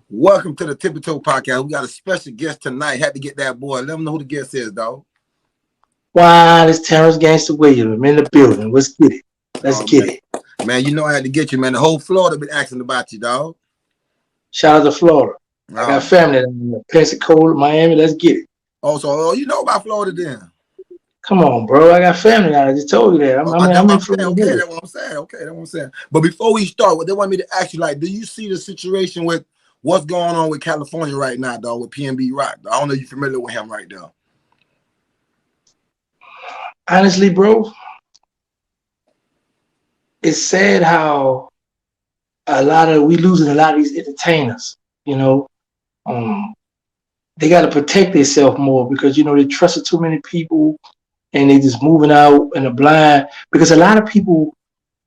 Welcome to the Tippie Toe podcast. We got a special guest tonight. Had to get that boy. Let them know who the guest is, dog. Wow, this Terrance Gangsta Williams. I'm in the building. Let's get it. Let's Oh, get it. man, you know I had to get you, man. The whole Florida been asking about you, dog. Shout out to Florida. I got Oh, family down there. Pensacola, Miami. Let's get it. you know about Florida then. Come on, bro. I got family down there. I just told you that. That's I'm what in I'm saying. Florida. Okay, that's what I'm saying. Okay, that's what I'm saying. But before we start, what they want me to ask you, like, do you see the situation with what's going on with California right now, dog, with PNB Rock? I don't know if you're familiar with him right now. Honestly, bro, it's sad how we losing a lot of these entertainers. You know, they got to protect themselves more because they trusted too many people and they just moving out in the blind because a lot of people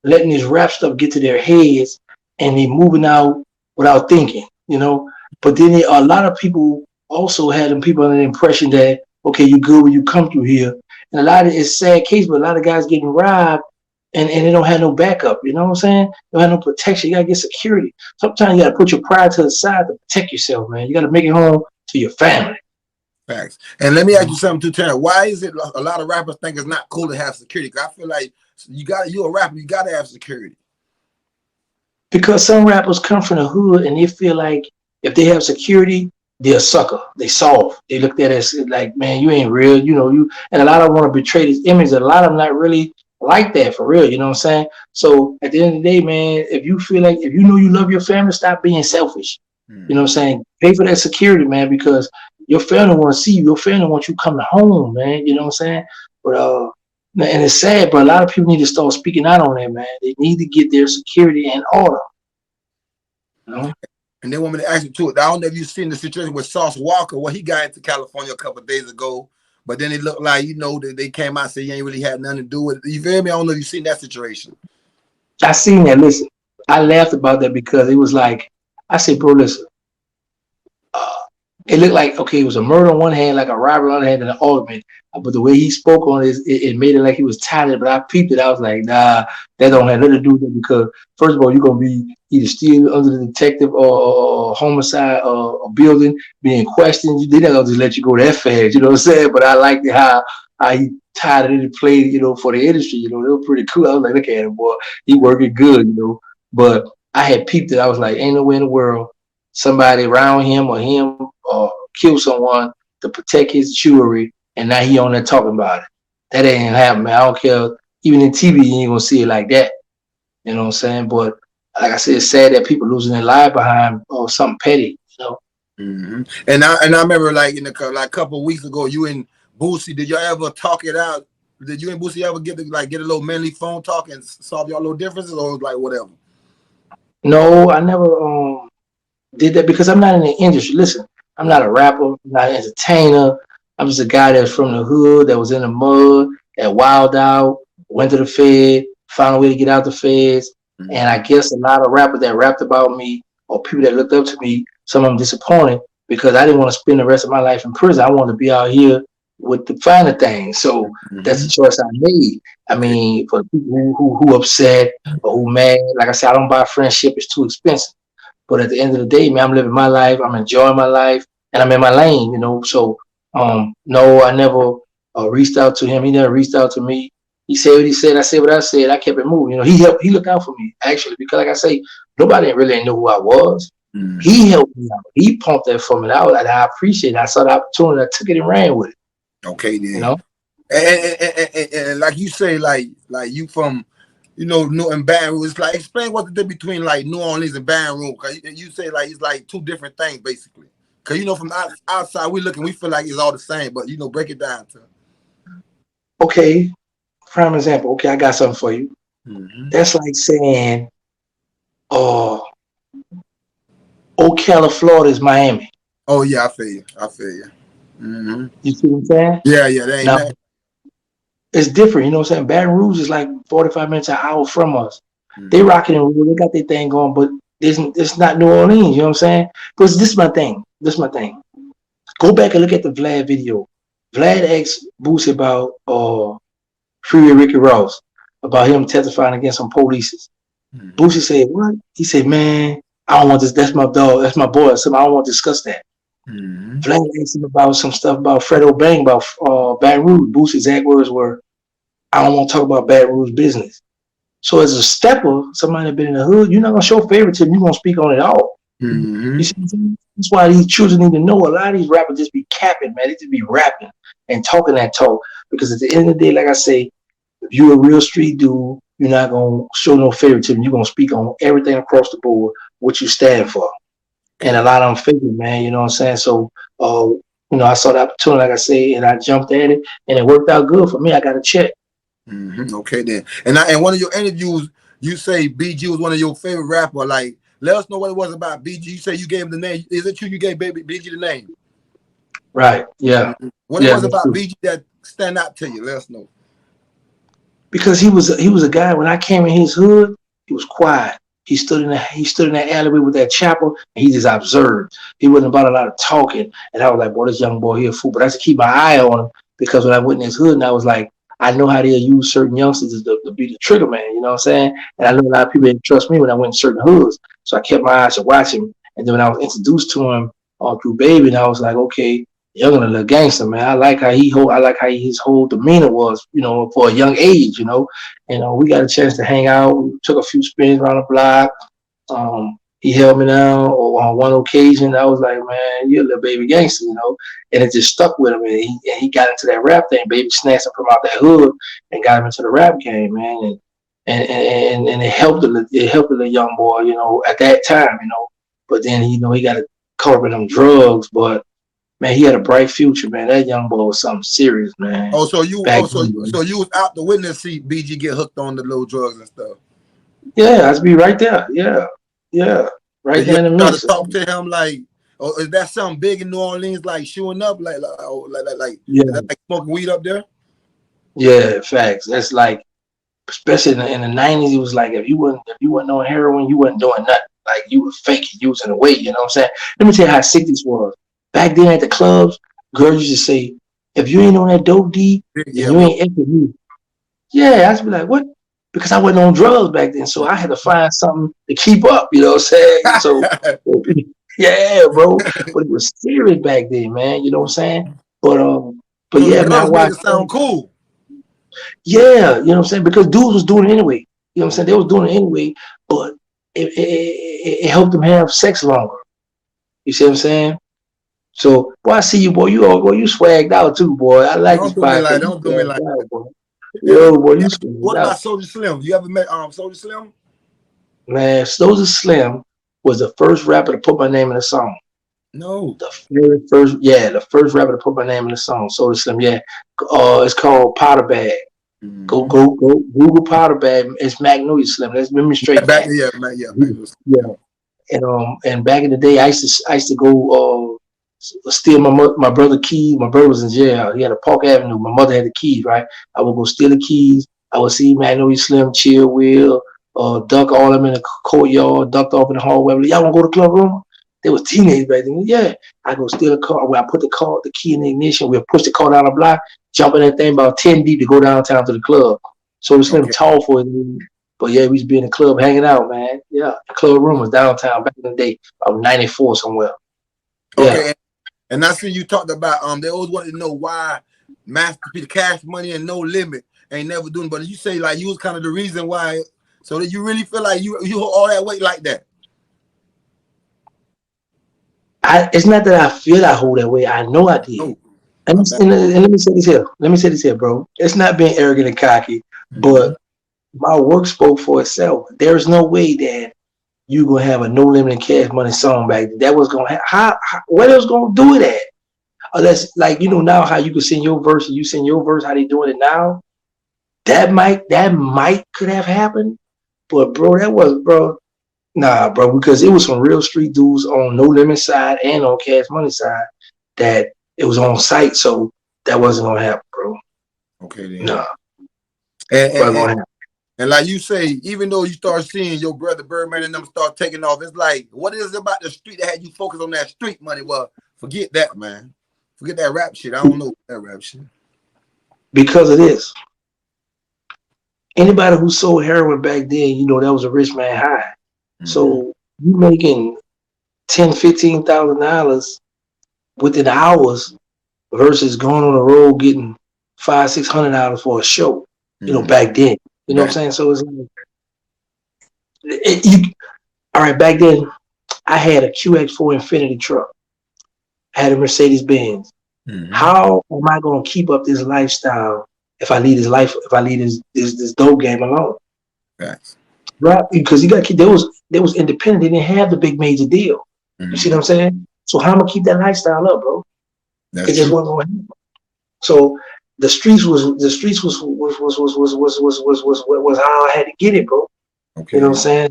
letting this rap stuff get to their heads and they moving out without thinking. But then a lot of people also had them people under the impression that, okay, you good when you come through here. And a lot of it's a sad case, but a lot of guys getting robbed and they don't have no backup. You know what I'm saying? They don't have no protection. You gotta get security. Sometimes you gotta put your pride to the side to protect yourself, man. You gotta make it home to your family. Facts. And let me ask you something too, Terrance. Why is it a lot of rappers think it's not cool to have security? Because I feel like you're a rapper, you gotta have security. Because some rappers come from the hood and they feel like if they have security, they're a sucker. They soft. They looked at us like, man, you ain't real. And a lot of them want to betray this image. A lot of them not really like that for real. You know what I'm saying? So at the end of the day, man, if you feel like, if you know you love your family, stop being selfish. You know what I'm saying? Pay for that security, man, because your family want to see you. Your family wants you coming home, man. You know what I'm saying? But and it's sad, but a lot of people need to start speaking out on that, man. They need to get their security in order. You know? And they want me to ask you too. I don't know if you've seen the situation with Sauce Walker, where he got into California a couple of days ago, but then it looked like, that they came out and said he ain't really had nothing to do with it. You feel me? I don't know if you've seen that situation. I seen that. Listen, I laughed about that because it was like, I said, bro, listen, it looked like, okay, it was a murder on one hand, like a robbery on the other hand, and an argument. But the way he spoke on it made it like he was tired. But I peeped it. I was like, nah, that don't have nothing to do with it because, first of all, you're going to be either still under the detective or homicide or building being questioned. They're not going to just let you go that fast. You know what I'm saying? But I liked it how he tied it and played, for the industry. They were pretty cool. I was like, look at him, boy. He working good. But I had peeped it. I was like, ain't no way in the world somebody around him or kill someone to protect his jewelry, and now he on there talking about it. That ain't happening, man. I don't care. Even in TV, you ain't gonna see it like that. You know what I'm saying? But like I said, it's sad that people losing their life behind something petty. Mm-hmm. And I remember like a couple of weeks ago, you and Boosie, did y'all ever talk it out? Did you and Boosie ever get a little manly phone talk and solve y'all little differences, or was like whatever? No, I never did that because I'm not in the industry. Listen, I'm not a rapper, I'm not an entertainer. I'm just a guy that's from the hood, that was in the mud, that wild out, went to the Fed, found a way to get out the Feds. Mm-hmm. And I guess a lot of rappers that rapped about me or people that looked up to me, some of them disappointed because I didn't want to spend the rest of my life in prison. I wanted to be out here with the finer things. So that's the choice I made. I mean, for people who upset or who mad, like I said, I don't buy friendship. It's too expensive. But at the end of the day, man, I'm living my life. I'm enjoying my life, and I'm in my lane. So no, I never reached out to him. He never reached out to me. He said what he said. I said what I said. I kept it moving. He looked out for me actually because, like I say, nobody really knew who I was. Mm. He helped me out. He pumped that for me. I appreciate it. I saw the opportunity. I took it and ran with it. Okay, then. And like you say, like you from. In Baton Rouge, it's like explain what's the difference between like New Orleans and Baton Rouge. Cause you say like it's like two different things basically. Cause from outside we feel like it's all the same, but break it down to. Okay, prime example. Okay, I got something for you. Mm-hmm. That's like saying, Ocala, Florida is Miami. Oh yeah, I feel you. Mm-hmm. You see what I'm saying? Yeah, they ain't that. It's different, you know what I'm saying? Baton Rouge is like 45 minutes, an hour from us. Mm-hmm. They rocking and rolling, they got their thing going, but it's not New Orleans, you know what I'm saying? Because this is my thing. Go back and look at the Vlad video. Vlad asked Boosie about Freeway Ricky Ross, about him testifying against some police. Mm-hmm. Boosie said, what? He said, man, I don't want this. That's my dog. That's my boy. So I don't want to discuss that. Mm-hmm. Flag asked him about some stuff about Fredo Bang, about Baton Rouge. Boo's exact words were, I don't want to talk about Baton Rouge business. So as a stepper, somebody that been in the hood, you're not gonna show favoritism. You're gonna speak on it all. You Mm-hmm. see what I'm saying? That's why these children need to know. A lot of these rappers just be capping, man. They just be rapping and talking that talk. Because at the end of the day, like I say, if you're a real street dude, you're not gonna show no favoritism. You're gonna speak on everything across the board, what you stand for. And a Okay. lot of them figure, man. You know what I'm saying? So, I saw the opportunity, like I say, and I jumped at it, and it worked out good for me. I got a check. Mm-hmm. Okay then. And one of your interviews, you say BG was one of your favorite rapper. Like, let us know what it was about BG. You say you gave him the name. Is it true you gave baby BG the name? Right? Yeah. Mm-hmm. What it Yeah. was That's about true. BG that stand out to you? Let us know. Because he was a guy when I came in his hood, he was quiet. He stood in that alleyway with that chapel and he just observed. He wasn't about a lot of talking. And I was like, boy, this young boy here a fool. But I had to keep my eye on him because when I went in his hood and I was like, I know how they'll use certain youngsters to be the trigger man, you know what I'm saying? And I know a lot of people didn't trust me when I went in certain hoods. So I kept my eyes to watch him. And then when I was introduced to him through Baby, and I was like, okay, young and a little gangster, man. I like how his whole demeanor was, for a young age. We got a chance to hang out. We took a few spins around the block. He held me down on one occasion. I was like, man, you're a little baby gangster. And it just stuck with him. And he got into that rap thing. Baby snatched him from out that hood and got him into the rap game, man. And it helped the young boy, at that time. But then, he got caught up in them drugs. But man, he had a bright future, man. That young boy was something serious, man. Oh, so you Back oh so then, you, so you was out the witness seat. BG get hooked on the little drugs and stuff. yeah, I'd be right there. Yeah, yeah, right Did you there in the ever try to mix. talk to him like, or is that something big in New Orleans, like showing up, is Yeah, that like smoking weed up there? yeah, facts. That's like, especially in the '90s, it was like if you wasn't on heroin, you wasn't doing nothing. Like you were faking using the weight. You know what I'm saying? Let me tell you how sick this was. Back then at the clubs, girls used to say, "If you ain't on that dope D, then Yeah, you we. ain't entering me." Yeah, I just be like, what? Because I wasn't on drugs back then, so I had to find something to keep up. You know what I'm saying? So, yeah, bro. But it was serious back then, man. You know what I'm saying? But but So the yeah, man, I girls made it watched sound cool. yeah, you know what I'm saying? Because dudes was doing it anyway. You know what I'm saying? They was doing it anyway, but it helped them have sex longer. You see what I'm saying? So, boy, I see you, boy. You swagged out too, boy. I like this Don't do me podcast. like, You don't do me like. swagged out, boy. And Yo, boy, you swagged what out. about Soldier Slim? You ever met Soldier Slim? Man, Soldier Slim was the first rapper to put my name in a song. No. The very first, yeah, the first rapper to put my name in a song. Soldier Slim, yeah. It's called Powder Bag. Go, Mm-hmm. go, go. Google Powder Bag. It's Magnolia Slim. Let's remember straight Back, gang. yeah, man, yeah, man. Yeah. And back in the day, I used to go steal my brother keys. My brother was in jail. He had a Park Avenue. My mother had the keys, right? I would go steal the keys. I would see Magnolia Slim, Chill Will, duck all them in the courtyard, ducked off in the hallway. Y'all want to go to the club room? They was teenagers back then. Yeah, I go steal a car. Where I put the key in the ignition. We'll push the car down the block, jump in that thing about 10 deep to go downtown to the club. So it's Slim Okay, tall for it. But yeah, we used to be in the club hanging out, man. Yeah, the club room was downtown back in the day, of '94 somewhere. Yeah, okay. And I see you talked about they always wanted to know why Master P, the Cash Money and No Limit ain't never doing. But you say like you was kind of the reason why. So that you really feel like you hold all that weight like that. it's not that I feel I hold that way. I know I did. No, And, my bad. and let me say this here. Let me say this here, bro. It's not being arrogant and cocky, Mm-hmm. but my work spoke for itself. There's no way that you gonna have a No Limit and Cash Money song back then. That was gonna how what else gonna do it at? Unless like now how you can sing your verse and you sing your verse how they doing it now. That might could have happened, but bro, that was bro. Nah, bro, because it was some real street dudes on No Limit side and on Cash Money side that it was on site, so that wasn't gonna happen, bro. Okay then. Nah, And, and wasn't and gonna happen. and like you say, even though you start seeing your brother Birdman and them start taking off, it's like, what is it about the street that had you focus on that street money? Well, forget that, man. Forget that rap shit. I don't know that rap shit. Because of this. Anybody who sold heroin back then, that was a rich man high. Mm-hmm. So You making 10, $15,000 within hours versus going on the road getting $500-600 for a show. Mm-hmm. Back then. You know what I'm Back. saying? So it's like all right, back then I had a QX4 Infinity truck. I had a Mercedes Benz. Mm-hmm. How am I gonna keep up this lifestyle if I leave this life, if I leave this dope game alone? Facts. Right? Because you got to keep they was independent. They didn't have the big major deal. You see what Mm-hmm. I'm saying? So how am I gonna keep that lifestyle up, bro? That's It just true. wasn't gonna happen. So the streets was how I had to get it, bro. You Okay know what I'm then. saying?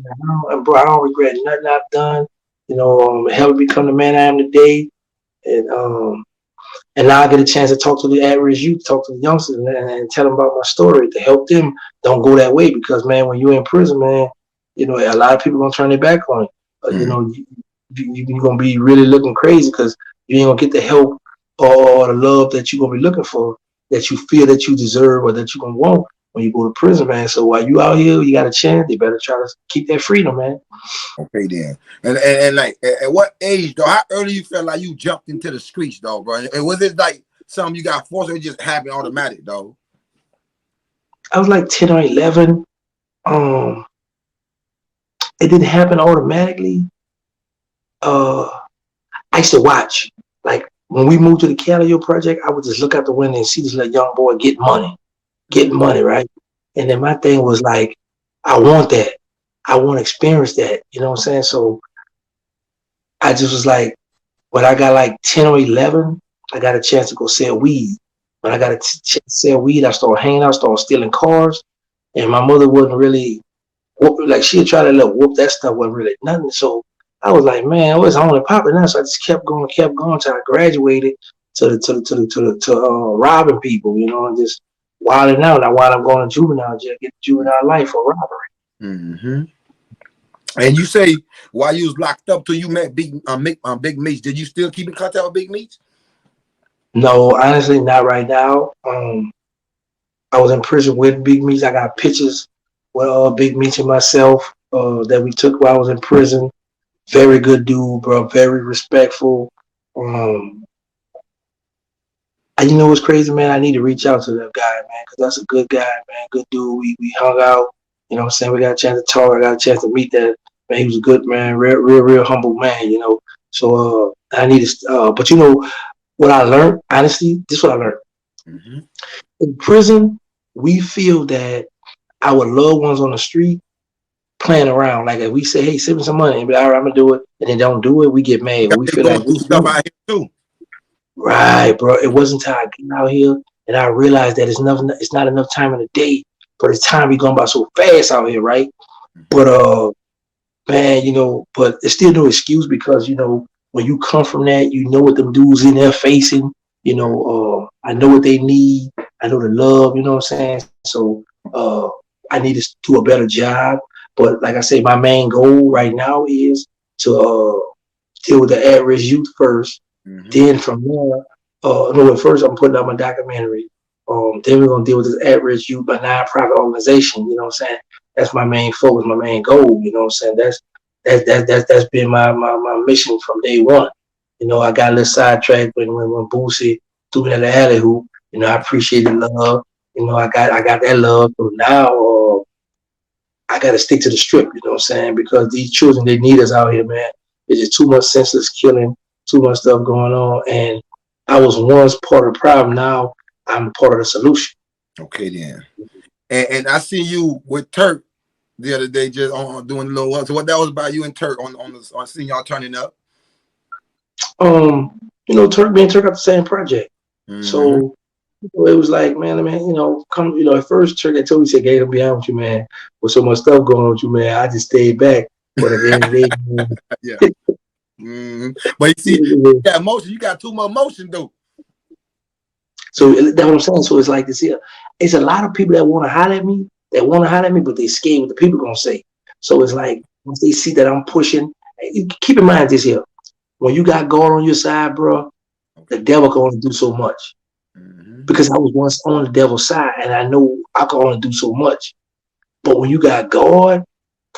I don't regret nothing I've done. Helped me become the man I am today. And now I get a chance to talk to the at-risk youth, talk to the youngsters, and tell them about my story to help them don't go that way. Because man, when you're in prison, man, a lot of people gonna turn their back on you. Mm-hmm. You're gonna be really looking crazy because you ain't gonna get the help or the love that you're gonna be looking for, that you feel that you deserve or that you're gonna want when you go to prison, man. So while you out here, you got a chance. They better try to keep that freedom, man. Okay then. And like at what age though? How early you felt like you jumped into the streets though, bro? And was it like something you got forced or it just happened automatic though? I was like 10 or 11. Um, it didn't happen automatically. Uh, I used to watch. Like when we moved to the Calio project, I would just look out the window and see this little young boy getting money, right? And then my thing was like, I want that. I want to experience that. You know what I'm saying? So I just was like, when I got like 10 or 11, I got a chance to go sell weed. When I got a chance to sell weed, I started hanging out, started stealing cars. And my mother wasn't really, like she'd try to whoop that stuff, wasn't really nothing. So I was like, man, I was on and popping now. So I just kept going till I graduated to robbing people, and just wilding out. I wound up going to juvenile jail, get juvenile life for robbery. Mm-hmm. And you say while you was locked up till you met Big Meech, did you still keep in contact with Big Meech? No, honestly, not right now. I was in prison with Big Meech. I got pictures with Big Meech and myself that we took while I was in prison. Very good dude, bro. Very respectful. Um, and you know what's crazy, man? I need to reach out to that guy, man, because that's a good guy, man. Good dude. We hung out. You know what I'm saying? We got a chance to talk. I got a chance to meet that man. He was a good man, real humble man, So I need to, but what I learned, honestly, this is what I learned. Mm-hmm. In prison, we feel that our loved ones on the street playing around. Like if we say, hey, send me some money, and be like, all right, I'm gonna do it, and they don't do it, we get mad. But we They feel going like through stuff out here too. right, bro. It wasn't until I get out here and I realized that it's not enough time in the day, but it's time be going by so fast out here, right? But man, but it's still no excuse because when you come from that, you know what them dudes in there facing. I know what they need. I know the love. You know what I'm saying? So I need to do a better job. But like I say, my main goal right now is to deal with the at-risk youth first. Mm-hmm. Then from there, no, at first I'm putting out my documentary. Then we're gonna deal with this at-risk youth, a nonprofit organization. You know what I'm saying? That's my main focus, my main goal. You know what I'm saying? That's been my mission from day one. I got a little sidetracked when Boosie threw me in the alley hoop. I appreciate the love. I got that love. So now I got to stick to the script. You know what I'm saying? Because these children, they need us out here, man. There's just too much senseless killing, too much stuff going on. And I was once part of the problem. Now I'm part of the solution. Okay then. And I see you with Turk the other day just on doing a little. So what that was about you and Turk on seeing y'all turning up. Turk got the same project. Mm-hmm. So it was like, man, come, at first Turk had told me, he said, Gator, be honest with you, man. With so much stuff going on with you, man, I just stayed back. But at the end of the day, Yeah. Mm-hmm. But you see, you got emotion. You got too much emotion though. So that's what I'm saying. So it's like this here. It's a lot of people that want to holler at me, but they scared what the people gonna say. So it's like once they see that I'm pushing, keep in mind this here. When you got God on your side, bro, the devil can only do so much. Mm-hmm. Because I was once on the devil's side and I know I can only do so much. But when you got God,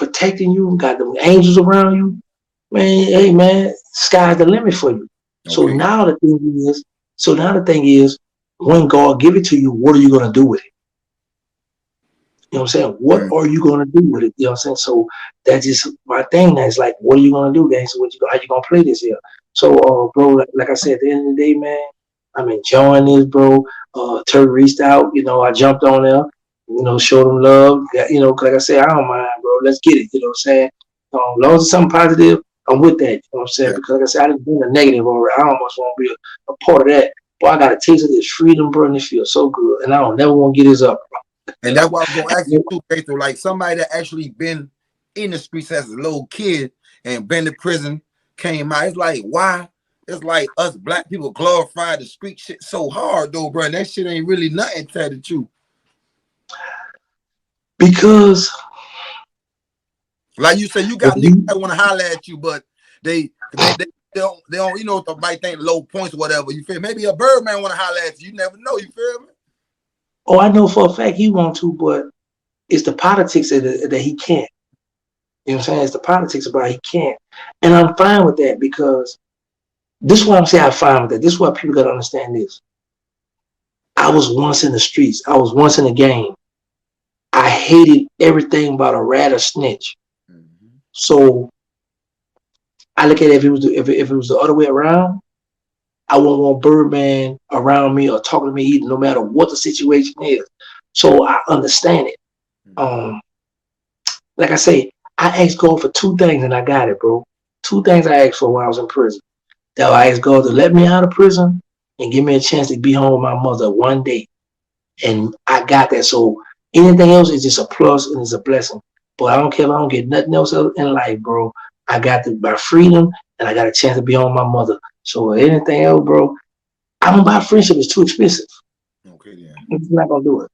protecting you, got them angels around you, man. Hey, man, sky's the limit for you. So Okay. now the thing is, when God give it to you, what are you gonna do with it? You know what I'm saying? What Mm. are you gonna do with it? You know what I'm saying? So that's just my thing. That's like, what are you gonna do, gang? So how you gonna play this here? So, bro, like I said, at the end of the day, man, I'm enjoying this, bro. Terry reached out, I jumped on there, showed him love. Like I said, I don't mind, bro. Let's get it. You know what I'm saying? As long as it's something positive, I'm with that. You know what I'm saying? Yeah. Because like I said, I didn't do the negative already. I almost want to be a part of that. Boy, I got a taste of this freedom, bro, and it feels so good. And I don't never want to get this up, And that's what I was gonna ask you too, Pedro. Like somebody that actually been in the streets as a little kid and been to prison, came out. It's like why? It's like us black people glorify the street shit so hard though, bro. And that shit ain't really nothing, to tell the truth. because Like you said, you if got niggas you, that want to holler at you, but they don't might think low points or whatever. You feel? Maybe a Birdman want to holler at you. You never know. You feel me? I know for a fact he want to, but it's the politics that he can't. You know what I'm saying? It's the politics about he can't. And I'm fine with that because this is why I'm saying I'm fine with that. This is why people got to understand this. I was once in the streets. I was once in the game. I hated everything about a rat or snitch. Mm-hmm. So I look at it, if it was the other way around, I wouldn't want Birdman around me or talking to me either, no matter what the situation is. So I understand it. Mm-hmm. Like I say, I asked God for two things and I got it, bro. Two things I asked for when I was in prison. That I asked God to let me out of prison and give me a chance to be home with my mother one day. And I got that. So anything else is just a plus and it's a blessing. But I don't care if I don't get nothing else in life, bro. I got my freedom and I got a chance to be home with my mother. So anything else, bro, I don't buy friendship. It's too expensive. Okay, then. I'm just not gonna do it.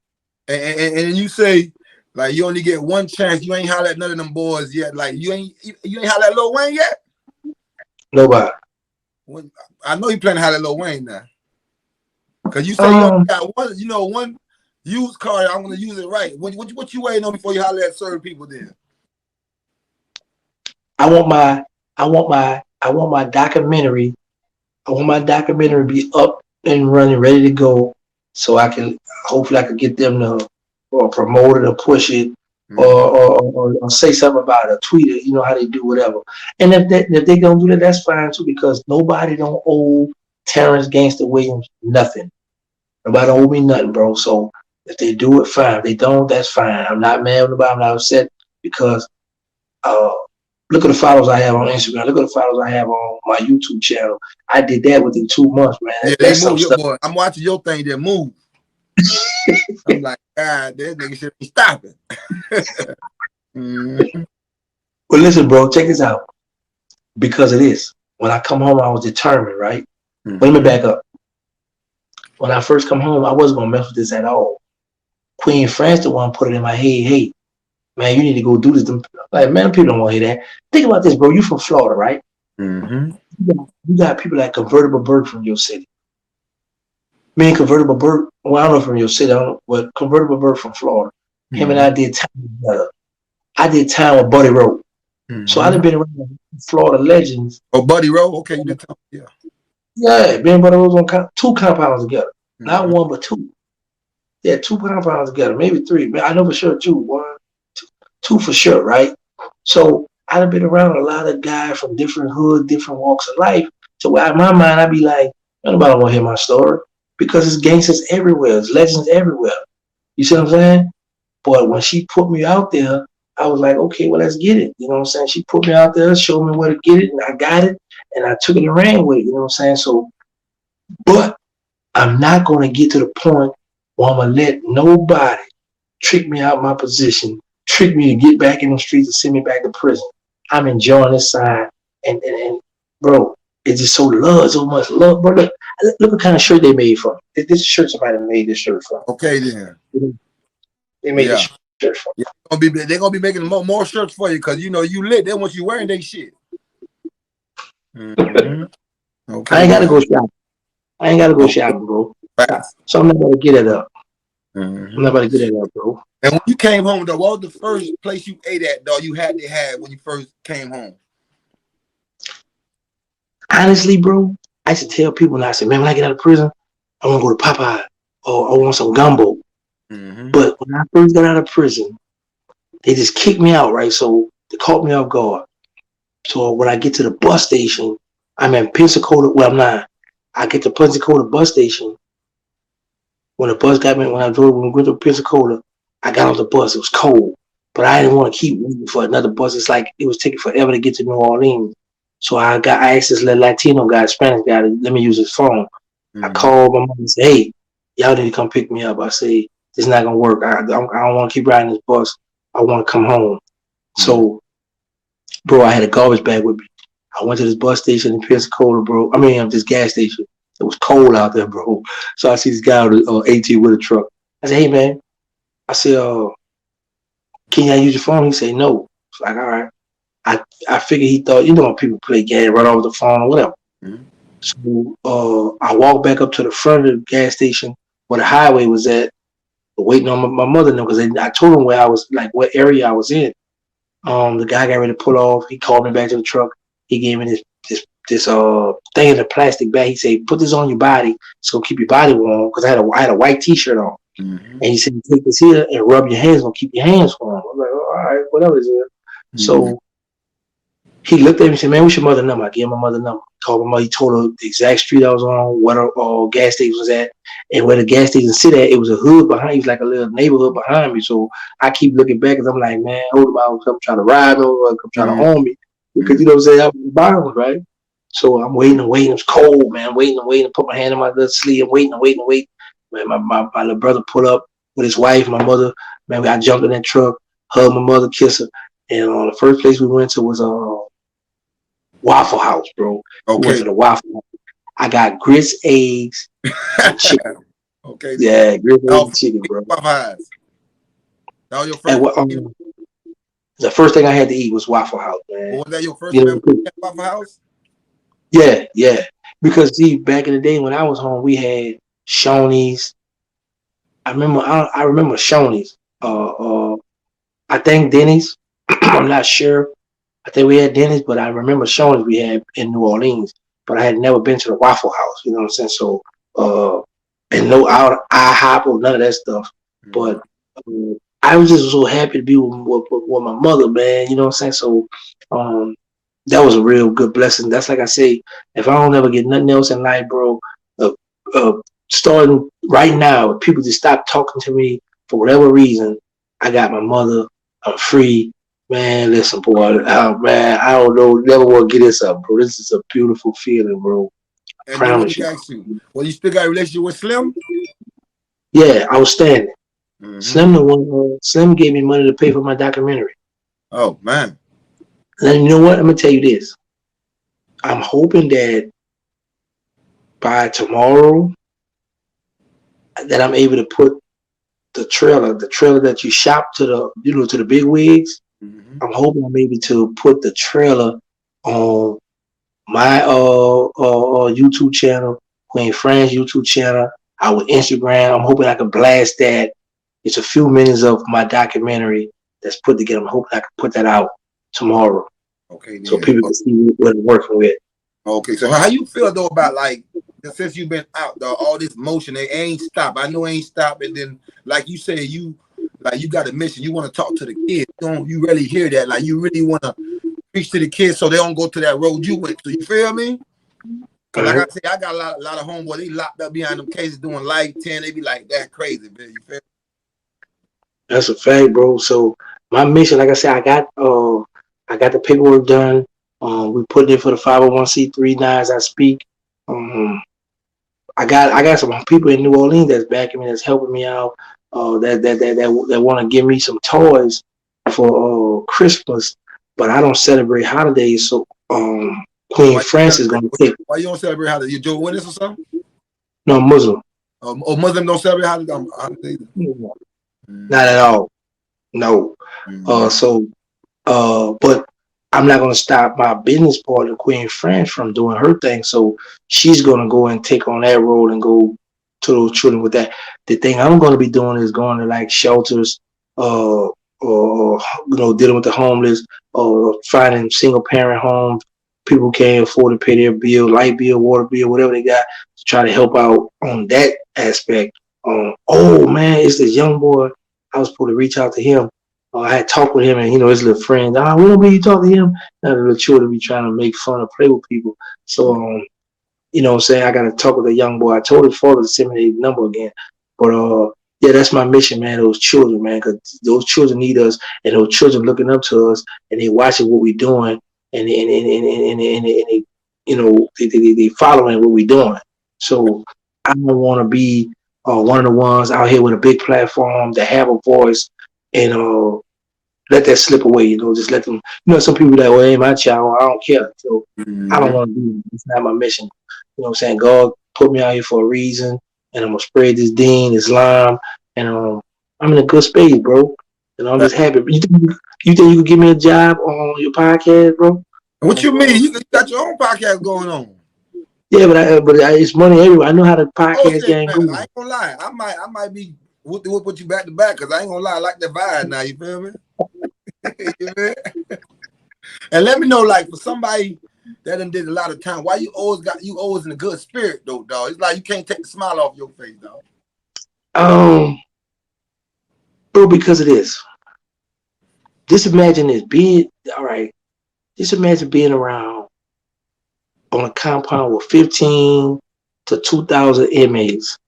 And you say like you only get one chance. You ain't holler at none of them boys yet. Like you ain't holler at Lil Wayne yet. Nobody. When, I know you planning to holler at Lil Wayne now. Cause you say you only Um, got one used car. I'm gonna use it right. What you waiting on before you holler at certain people then? I want my documentary. I want my documentary to be up and running, ready to go, so I can hopefully I can get them to or promote it or push it Mm-hmm. or say something about it, or tweet it. You know how they do whatever. And if they don't do that, that's fine too because nobody don't owe Terrance Gangsta Williams nothing. Nobody don't owe me nothing, bro. So if they do it, fine. If they don't, that's fine. I'm not mad about it. I'm not upset because uh, look at the followers I have on Instagram. Look at the followers I have on my YouTube channel. I did that within 2 months, man. Yeah, they That's some move your stuff. boy. I'm watching your thing. They move. I'm like, God, that nigga should be stopping. Mm-hmm. But listen, bro, check this out. Because of this, when I come home, I was determined, right? But let me Mm-hmm. back up. When I first come home, I wasn't gonna mess with this at all. Queen France the one put it in my head, hey, man, you need to go do this. Like, man, people don't want to hear that. Think about this, bro. You from Florida, right? Mm-hmm. You got people like Convertible Bird from your city. Me and Convertible Bird, well, I don't know from your city, I don't know, but Convertible Bird from Florida. Him and Mm-hmm. I did time together. I did time with Buddy Road. So I Mm-hmm. done been around Florida legends. Oh, Buddy Rowe. Okay, you did tell me. Yeah. Yeah, me and Buddy Road on two compounds together. Not Mm-hmm. one, but two. Yeah, two compounds together, maybe three. Man, I know for sure two. One, two for sure, right? So I done been around a lot of guys from different hoods, different walks of life. So in my mind, I be like, nobody want to hear my story because it's gangsters everywhere, it's legends everywhere. You see what I'm saying? But when she put me out there, I was like, okay, well, let's get it. You know what I'm saying? She put me out there, showed me where to get it, and I got it, and I took it and ran with it. You know what I'm saying? So, but I'm not going to get to the point where I'm going to let nobody trick me out of my position, trick me to get back in the streets and send me back to prison. I'm enjoying this side, and bro, it's just so much love, bro. Look what kind of shirt they made for me. This shirt somebody made this shirt for. Okay, then. They made this Yeah. shirt for. Yeah. They're gonna be making more shirts for you because you know you lit. They want you wearing their shit. Mm-hmm. I Okay, ain't gotta then. go shopping. I ain't gotta go Okay. shopping, bro. Facts. So I'm not gonna get it up. I'm not Mm-hmm. about to get at that, bro. And when you came home, though, what was the first place you ate at, though? You had to have when you first came home. Honestly, bro, I used to tell people, and I said, man, when I get out of prison, I want to go to Popeye or I want some gumbo. Mm-hmm. But when I first got out of prison, they just kicked me out, right? So they caught me off guard. So when I get to the bus station, I'm in Pensacola. Well, I'm not. I get to Pensacola bus station. When the bus got me, when we went to Pensacola, I got off the bus. It was cold, but I didn't want to keep waiting for another bus. It's like it was taking forever to get to New Orleans. So I asked this little Latino guy, Spanish guy, to let me use his phone. I Mm-hmm. called my mom and said, "Hey, y'all need to come pick me up." I say, "It's not gonna work. I don't want to keep riding this bus. I want to come home." Mm-hmm. So, bro, I had a garbage bag with me. I went to this bus station in Pensacola, bro. I mean, this gas station. It was cold out there, bro. So I see this guy on the AT with a truck. I said, "Hey, man." I said, "Can I use your phone?" He said, "No." It's like, all right. I figured he thought, when people play games, run over the phone or whatever. Mm-hmm. So I walked back up to the front of the gas station where the highway was at, waiting on my mother now because I told him where I was, like what area I was in. The guy got ready to pull off. He called me back to the truck. He gave me this thing in a plastic bag. He said, "Put this on your body. It's gonna keep your body warm." Because I had a white T-shirt on, Mm-hmm. and he said, "Take this here and rub your hands. It's gonna keep your hands warm." I'm like, "Oh, all right, whatever it is." Mm-hmm. So he looked at me and said, "Man, what's your mother number?" I gave him my mother number. Called my mother. He told her the exact street I was on, where the gas station was at, and where the gas station sit at. It was a hood behind. It was like a little neighborhood behind me. So I keep looking back because I'm like, man, hold on, come trying to ride me or come trying to Mm-hmm. own me. Because Mm-hmm. you know what I'm saying? I was bound, right? So I'm waiting and waiting. It's cold, man. Waiting and waiting. Put my hand in my little sleeve and waiting and waiting and waiting. Man, my little brother pulled up with his wife, my mother. Man, I jumped in that truck, hugged my mother, kissed her. And the first place we went to was Waffle House, bro. We went Okay. to the Waffle House. I got grits, eggs, and chicken. Okay, then. Yeah, grits, eggs, Oh, and chicken, bro. Popeyes. That was your And first. the first thing I had to eat was Waffle House, man. Or was that your first You memory know, at Waffle House? yeah, yeah. Because see, back in the day when I was home, we had Shoney's. I remember Shoney's. I think Denny's. I'm not sure. I think we had Denny's, but I remember Shoney's we had in New Orleans. But I had never been to the Waffle House. You know what I'm saying? So, and no IHOP or none of that stuff. Mm-hmm. But I was just so happy to be with my mother, man. You know what I'm saying? So, um, that was a real good blessing. That's like I say, if I don't ever get nothing else in life, bro, uh, uh, starting right now, if people just stop talking to me for whatever reason, I got my mother. I'm free. Man, listen, boy. Man, I don't know. Never want to get this up, bro. This is a beautiful feeling, bro. I And then let promise me you. ask you, well, you still got a relationship with Slim? Yeah, I was standing. Mm-hmm. Slim, the one. Slim gave me money to pay for my documentary. Oh man. And you know what? I'm gonna tell you this. I'm hoping that by tomorrow, that I'm able to put the trailer that you shop to the big wigs. Mm-hmm. I'm hoping I'm able to put the trailer on my YouTube channel, Queen Fran's YouTube channel, our Instagram. I'm hoping I can blast that. It's a few minutes of my documentary that's put together. I'm hoping I can put that out tomorrow Okay, so then. people can see what I'm working with. Okay, so how you feel though about like since you've been out though, all this motion, they ain't stop. I know it ain't stop, and then like you say, you got a mission. You want to talk to the kids. Don't you really hear that? Like you really want to preach to the kids so they don't go to that road you went to. You feel me? Cause like I Mhm. say, I got a lot of homeboys. They locked up behind them cases doing life 10. They be like that crazy, man. You feel? That's a fact, bro. So my mission, like I said, I got the paperwork done. We put it for the 501c3 now as I speak. Um, I got some people in New Orleans that's backing me, that's helping me out. That want to give me some toys for Christmas, but I don't celebrate holidays. So Queen Why you France is celebrate? gonna take. Why you don't celebrate holiday? You Joe Witness or something? No, Muslim. Or Muslim don't celebrate holidays? Not at all. No. Mm-hmm. So but I'm not gonna stop my business partner, Queen France, from doing her thing. So she's gonna go and take on that role and go to those children with that. The thing I'm going to be doing is going to like shelters, or dealing with the homeless, or finding single parent homes. People can't afford to pay their bill, light bill, water bill, whatever they got, to try to help out on that aspect. Oh man, it's this young boy. I was supposed to reach out to him. I had talked with him, and his little friends. We don't really talk to him. Now the little children be trying to make fun or play with people. So what I'm saying, I got to talk with a young boy. I told his father to send me his number again. But yeah, that's my mission, man. Those children, man, because those children need us, and those children looking up to us, and they watching what we doing, and they they following what we doing. So I don't want to be one of the ones out here with a big platform that have a voice, and let that slip away. Just let them. Some people be like, well, hey, my child, I don't care. So I don't want to be. It's not my mission. What I'm saying? God put me out here for a reason, and I'm gonna spread this deen, Islam, and I'm in a good space, bro. And I'm just happy. You think you could give me a job on your podcast, bro? What you mean? You got your own podcast going on? Yeah, but it's money everywhere. I know how the Oh podcast shit, game man! goes. I ain't gonna lie. I might be with you back to back because I ain't gonna lie. I like the vibe now. You feel me? You feel me? And let me know, like, for somebody that done did a lot of time, why you always in a good spirit though, dog? It's like you can't take the smile off your face, dog. Bro, because of this. Just imagine this. All right. Just imagine being around on a compound with 15 to 2,000 inmates.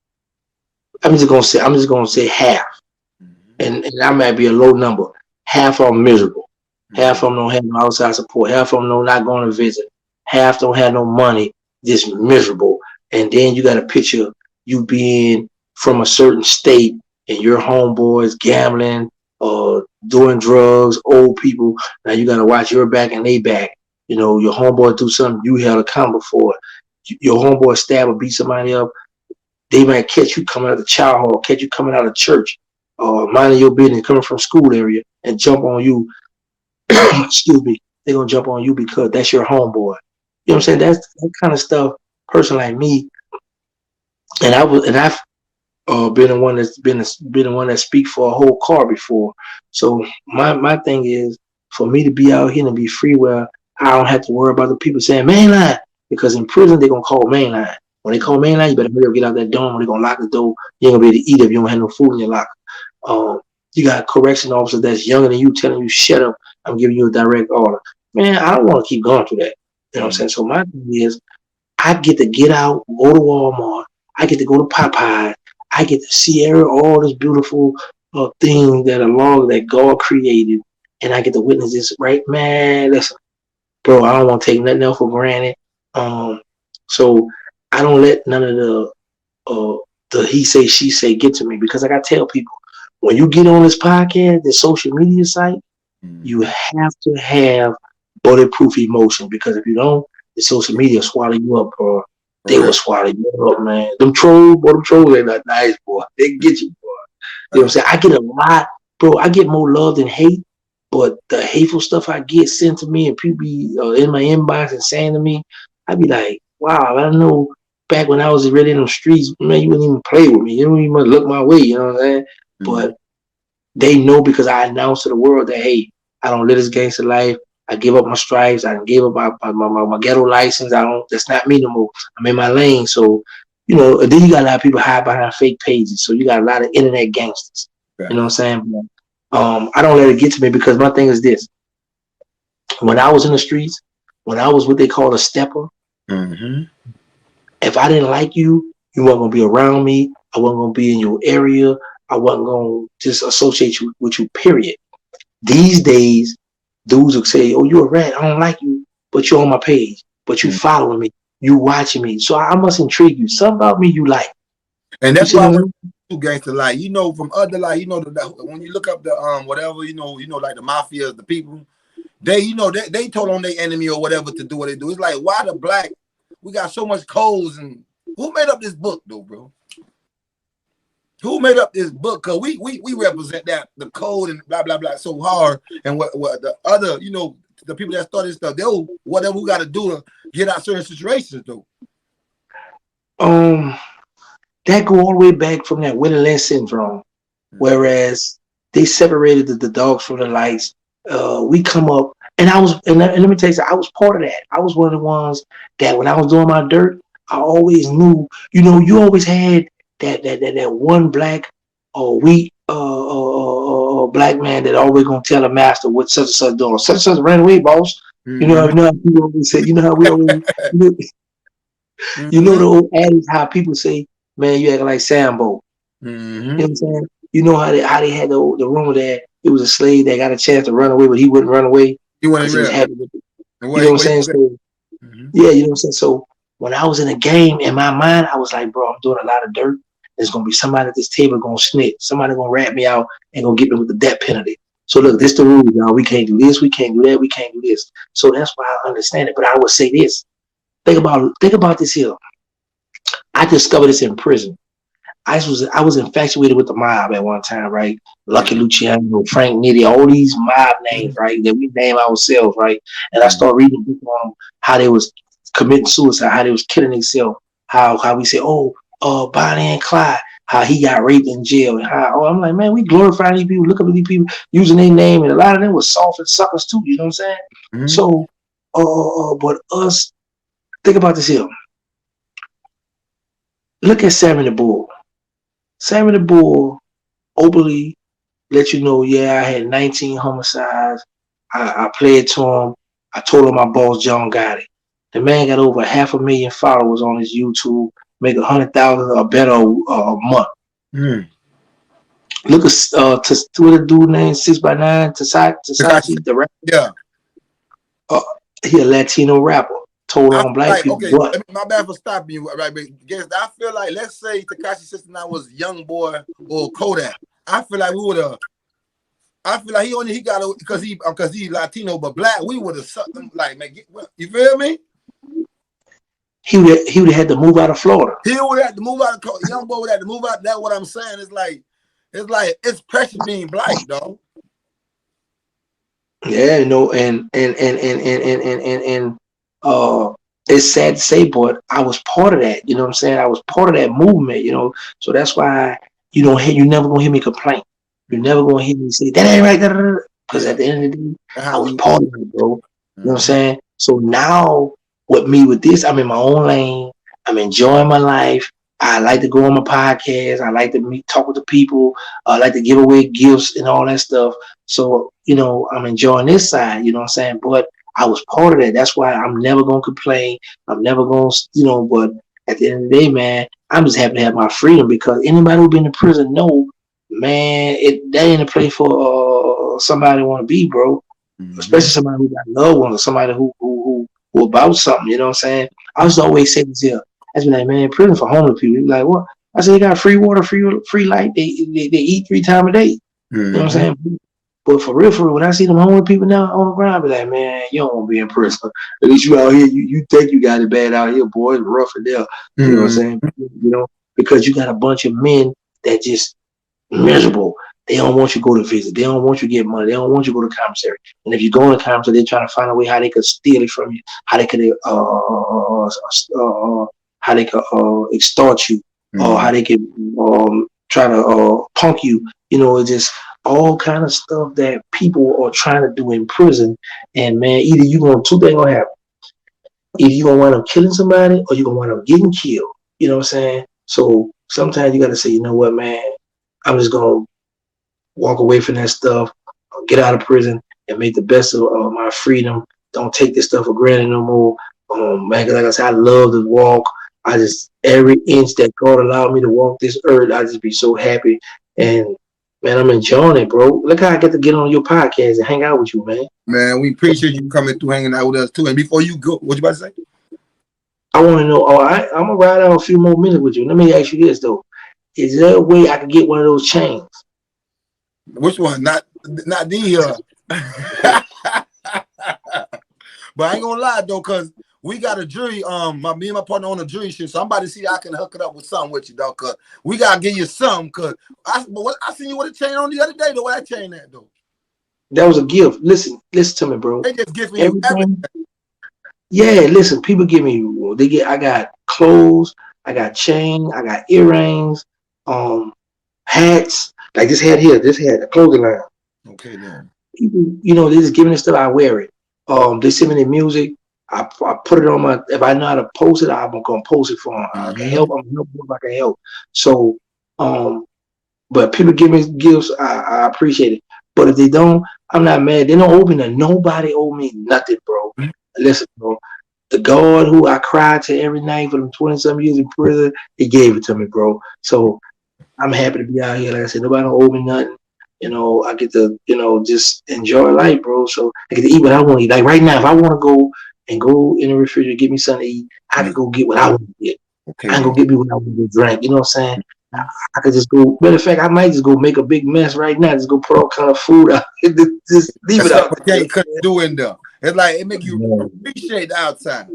I'm just gonna say half, and that might be a low number. Half of them miserable. Half of them don't have no outside support. Half of them not going to visit. Half don't have no money. Just miserable. And then you got a picture you being from a certain state and your homeboys gambling or doing drugs, old people. Now you got to watch your back and they back. Your homeboy do something you held accountable for. Your homeboy stab or beat somebody up. They might catch you coming out of the child hall, catch you coming out of church, or minding your business, coming from school area, and jump on you. Excuse me. They're gonna jump on you because that's your homeboy. You know what I'm saying? That's that kind of stuff. Person like me, and I've been the one that's been the one that speak for a whole car before. So my thing is for me to be out here and be free, where I don't have to worry about the people saying mainline, because in prison they're gonna call mainline. When they call mainline, you better hurry up, get out that dorm. When they're gonna lock the door, you ain't gonna be able to eat if you don't have no food in your locker. You got a correction officer that's younger than you telling you shut up. I'm giving you a direct order. Man, I don't want to keep going through that. You know what I'm saying? So my thing is, I get to get out, go to Walmart. I get to go to Popeye. I get to see all this beautiful thing that God created, and I get to witness this. Right, man? Listen, bro, I don't want to take nothing else for granted. So I don't let none of the he say she say get to me, because like I tell people, when you get on this podcast, this social media site, you have to have bulletproof emotion, because if you don't, the social media swallow you up, or they will swallow you up, man. Them trolls, they not nice, boy. They get you, boy. You know what I'm saying? I get a lot, bro. I get more love than hate, but the hateful stuff I get sent to me and people be in my inbox and saying to me, I be like, wow, I don't know. Back when I was really in the streets, man, you wouldn't even play with me. You don't even look my way, you know what I'm saying? But they know, because I announced to the world that, hey, I don't live this gangster life. I give up my stripes. I gave up my ghetto license. That's not me no more. I'm in my lane. So, and then you got a lot of people hide behind fake pages. So you got a lot of internet gangsters. You know what I'm saying? I don't let it get to me, because my thing is this. When I was in the streets, when I was what they call a stepper, if I didn't like you, you weren't going to be around me. I wasn't going to be in your area. I wasn't going to just associate you with you, period. These days, dudes will say, oh, you're a rat. I don't like you, but you're on my page. But you following me. You watching me. So I must intrigue you. Something about me you like. And that's why when you gangster, like, from other, like, when you look up the whatever, like the mafia, the people, they they told on their enemy or whatever to do what they do. It's like, why the black, we got so much codes, and who made up this book though, bro? Who made up this book? Cause we represent that, the code and blah blah blah, so hard. And what the other, the people that started stuff, they'll whatever we got to do to get out certain situations though. that go all the way back from that Willie Lynch syndrome. Mm-hmm. Whereas they separated the dogs from the lights. We come up, and let me tell you something, I was part of that. I was one of the ones that when I was doing my dirt, I always knew, you always had that one black or we black man that always gonna tell a master what such and such doing. Such and such ran away, boss. Mm-hmm. How people always say, how we always, you know, the Mm-hmm. old adage how people say, man, you acting like Sambo. You know what Mm-hmm. I'm saying? You know how they had the rumor that it was a slave that got a chance to run away, but he wouldn't run away You because wasn't he was real. happy with it. And You know what I'm what saying? you So mm-hmm. yeah, you know what I'm saying? So when I was in the game, in my mind, I was like, bro, I'm doing a lot of dirt. There's gonna be somebody at this table gonna snitch. Somebody gonna rat me out and gonna get me with the death penalty. So look, this the rule, y'all. We can't do this, we can't do that, we can't do this. So that's why I understand it. But I would say this. Think about this here. I discovered this in prison. I was infatuated with the mob at one time, right? Lucky Mm-hmm. Luciano, Frank Nitti, all these mob names, right? That we name ourselves, right? And I Mm-hmm. started reading how they was committing suicide, how they was killing themselves, how we say, Bonnie and Clyde, how he got raped in jail, and I'm like, man, we glorify these people, look up at these people using their name, and a lot of them was soft and suckers too, you know what I'm saying? Mm-hmm. So, but us, think about this here. Look at Sammy the Bull. Sammy the Bull openly let you know, yeah, I had 19 homicides. I played to him. I told him my boss John got it. The man got over 500,000 followers on his YouTube, make 100,000 or better a month. Mm-hmm. Look at what the dude named 6x9 Tasachi, the rapper. Yeah. Uh, he a Latino rapper. Told I on feel black like people okay, what? my bad for stopping you, right? But guess I feel like let's say Tekashi 69 was Young Boy or Kodak. I feel like we would have. I feel like he got because he Latino but black. We would have sucked them like man. You feel me? He would have had to move out of Florida. He would have to move out. Young Boy would have to move out. That's what I'm saying. It's pressure being black, dog. Yeah, and it's sad to say, but I was part of that. You know what I'm saying? I was part of that movement. So that's why you never gonna hear me complain. You're never gonna hear me say that ain't right. Because Yeah, at the end of the day, I how was we. part of it, bro. You know what I'm Mm-hmm. saying? So now with this, I'm in my own lane. I'm enjoying my life. I like to go on my podcast. I like to talk with the people. I like to give away gifts and all that stuff. So, I'm enjoying this side, you know what I'm saying? But I was part of that. That's why I'm never going to complain. I'm never going to, but at the end of the day, man, I'm just happy to have my freedom because anybody who been in prison know, man, that ain't a place for somebody want to be, bro. Mm-hmm. Especially somebody who got loved ones or somebody who about something, you know what I'm saying? I used to always say this here. I be like, man, prison for homeless people. They be like, what? I said, they got free water, free light. They eat 3 times a day. You know what I'm Mm-hmm. saying? But for real, when I see them homeless people now on the ground, I be like, man, you don't want to be in prison. At least you out here, you think you got it bad out here, boy. It's rough and there. You know what I'm Mm-hmm. saying? Because you got a bunch of men that just miserable. They don't want you to go to visit. They don't want you to get money. They don't want you to go to commissary. And if you go to commissary, they're trying to find a way how they could steal it from you, how they could extort you, or how they could try to punk you. It's just all kind of stuff that people are trying to do in prison. And man, either two things gonna happen. Either you're gonna wind up killing somebody or you're gonna wind up getting killed. You know what I'm saying? So sometimes you gotta say, you know what, man, I'm just gonna walk away from that stuff, get out of prison, and make the best of my freedom. Don't take this stuff for granted no more. Man, like I said, I love to walk. I just every inch that God allowed me to walk this earth, I just be so happy. And man, I'm enjoying it, bro. Look how I get to get on your podcast and hang out with you, man. Man, we appreciate you coming through, hanging out with us too. And before you go, what you about to say? I want to know. I'm gonna ride out a few more minutes with you. Let me ask you this though: is there a way I could get one of those chains? Which one? Not the But I ain't gonna lie though, cause we got a jury. Me and my partner on a jury shit. So I'm about to see I can hook it up with something with you, dog. Cause we gotta give you some. Cause I seen you with a chain on the other day. Though, what that chain at though? That was a gift. Listen to me, bro. They just giving you everything. Everything. Yeah, listen. People give me. I got clothes. I got chain, I got earrings, hats. Like this hat here, this hat, a clothing line. Okay then. People, they just giving me stuff. I wear it. They send me the music. I put it on my. If I know how to post it, I'm gonna post it for them. I can help. I'm gonna help them if I can help. So, but people give me gifts. I appreciate it. But if they don't, I'm not mad. They don't owe me nothing. Nobody owe me nothing, bro. Listen, bro. The God who I cried to every night for them 20-some years in prison, he gave it to me, bro. So I'm happy to be out here. Like I said, nobody don't owe me nothing. I get to, just enjoy life, bro. So I get to eat what I want to eat. Like right now, if I want to go in the refrigerator, get me something to eat, I can go get what I want to get. Okay I can then. go get me what I want to drink. You know what I'm saying? I could just go. Matter of fact, I might just go make a big mess right now. Just go put all kind of food out. Just leave That's it out something you can't do in there. It's like it make you there. appreciate the outside.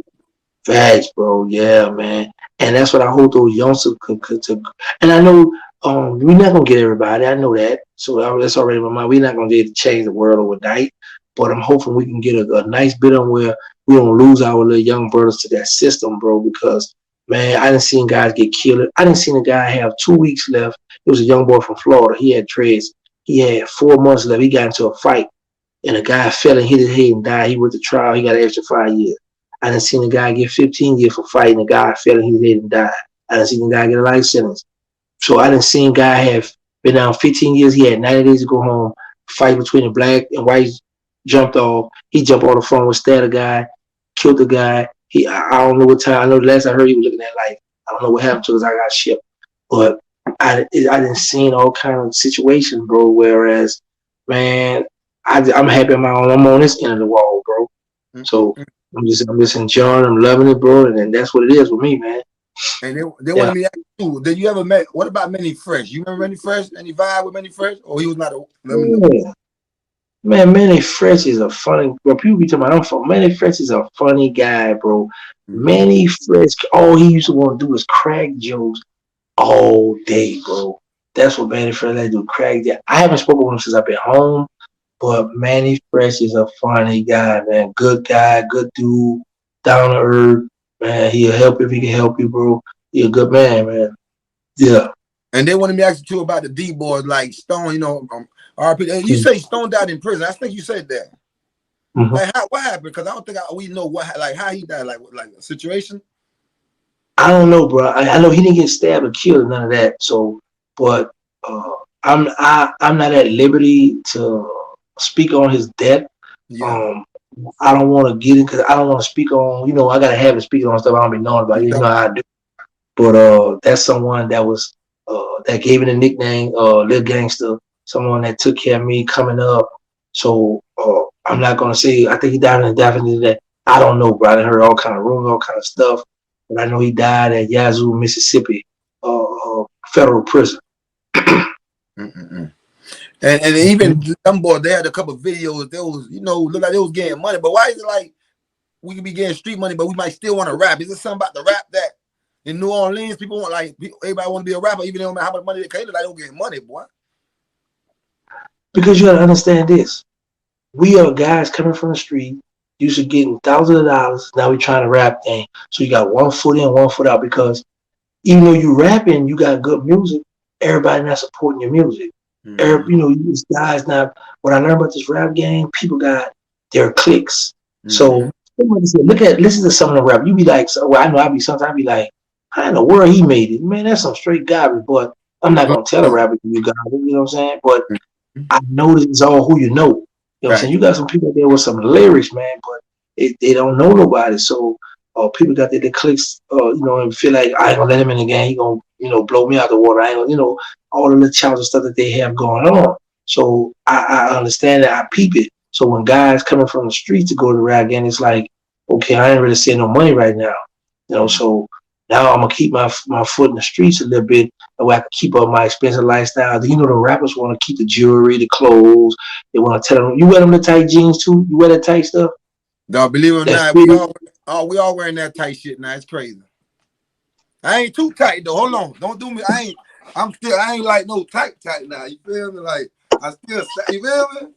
Facts, bro. Yeah, man. And that's what I hope those youngsters could to. And I know we're not gonna get everybody. I know that. So that's already in my mind. We're not gonna be able to change the world overnight. But I'm hoping we can get a nice bit on where we don't lose our little young brothers to that system, bro. Because man, I didn't see guys get killed. I didn't see a guy have 2 weeks left. It was a young boy from Florida. He had dreads. He had 4 months left. He got into a fight, and a guy fell and hit his head and died. He went to trial. He got an extra 5 years. I done seen a guy get 15 years for fighting. A guy fell and hit his head and died. I done seen a guy get a life sentence. So I done seen a guy have been down 15 years. He had 90 days to go home. Fight between the black and white jumped off. He jumped on the phone with stabbed a guy, killed the guy. I don't know what time. I know the last I heard he was looking at life. I don't know what happened to us. I got shipped. But I didn't seen all kind of situations, bro. Whereas, man, I'm happy I'm on this end of the wall, bro. So I'm just enjoying. I'm loving it, bro. And that's what it is with me, man. And they Yeah. wanted me to ask you, did you ever met? What about Manny Fresh? You remember Manny Fresh? Any vibe with Manny Fresh? Or he was not? Let me know. Yeah. Man, Manny Fresh is a funny, bro. People be talking about I'm from Manny Fresh is a funny guy, bro. Manny Fresh, all he used to want to do is crack jokes all day, bro. That's what Manny Fresh like to do, crack that. I haven't spoken with him since I've been home, but Manny Fresh is a funny guy, man. Good guy, good dude, down to earth, man. He'll help you if he can help you, bro. He's a good man, man. Yeah. And they wanted me to ask you too about the D boys, like Stone. RP. You say Stone died in prison. I think you said that. Mm-hmm. Like, what happened? Because I don't think we know how he died. Like a situation. I don't know, bro. I know he didn't get stabbed or killed or none of that. So, but I'm not at liberty to speak on his death. Yeah. I don't want to get in because I don't want to speak on. I gotta have it speaking on stuff I don't be knowing about. You know how I do. But that's someone that was that gave me the nickname Lil Gangsta. Someone that took care of me coming up. So I'm not gonna say. I think he died indefinitely. That I don't know, bro. I heard all kind of rumors, all kind of stuff. But I know he died at Yazoo, Mississippi, federal prison. And even them boys, they had a couple of videos. They was, look like they was getting money. But why is it like we could be getting street money, but we might still want to rap? Is it something about the rap that in New Orleans people want, like, everybody want to be a rapper, even though no matter how much money they pay, like, they don't get money, boy? Because you gotta understand this. We are guys coming from the street, used to getting thousands of dollars. Now we trying to rap thing. So you got 1 foot in, 1 foot out. Because even though you rapping, you got good music. Everybody not supporting your music. These guys not. What I learned about this rap game, people got their clicks. So listen to some of the rap. You be like, I know sometimes I be like, how in the world he made it? Man, that's some straight garbage. But I'm not gonna tell a rapper you got it. You know what I'm saying? But I know this is all who you know. You know what I'm saying? You got some people there with some lyrics, man, but they don't know nobody. So people got their clicks, and feel like I ain't gonna let him in the game. He gonna, blow me out the water. I ain't gonna, all of the childish stuff that they have going on. So I understand that. I peep it. So when guys coming from the street to go to the rap game, it's like, okay, I ain't really seeing no money right now. So now I'm gonna keep my foot in the streets a little bit, that way I can keep up my expensive lifestyle. The rappers want to keep the jewelry, the clothes. They want to tell them, you wear them the tight jeans too. You wear that tight stuff. No, believe it or not, we all wearing that tight shit now. It's crazy. I ain't too tight though. Hold on, don't do me. I ain't like no tight now. You feel me? Like I still, you feel me?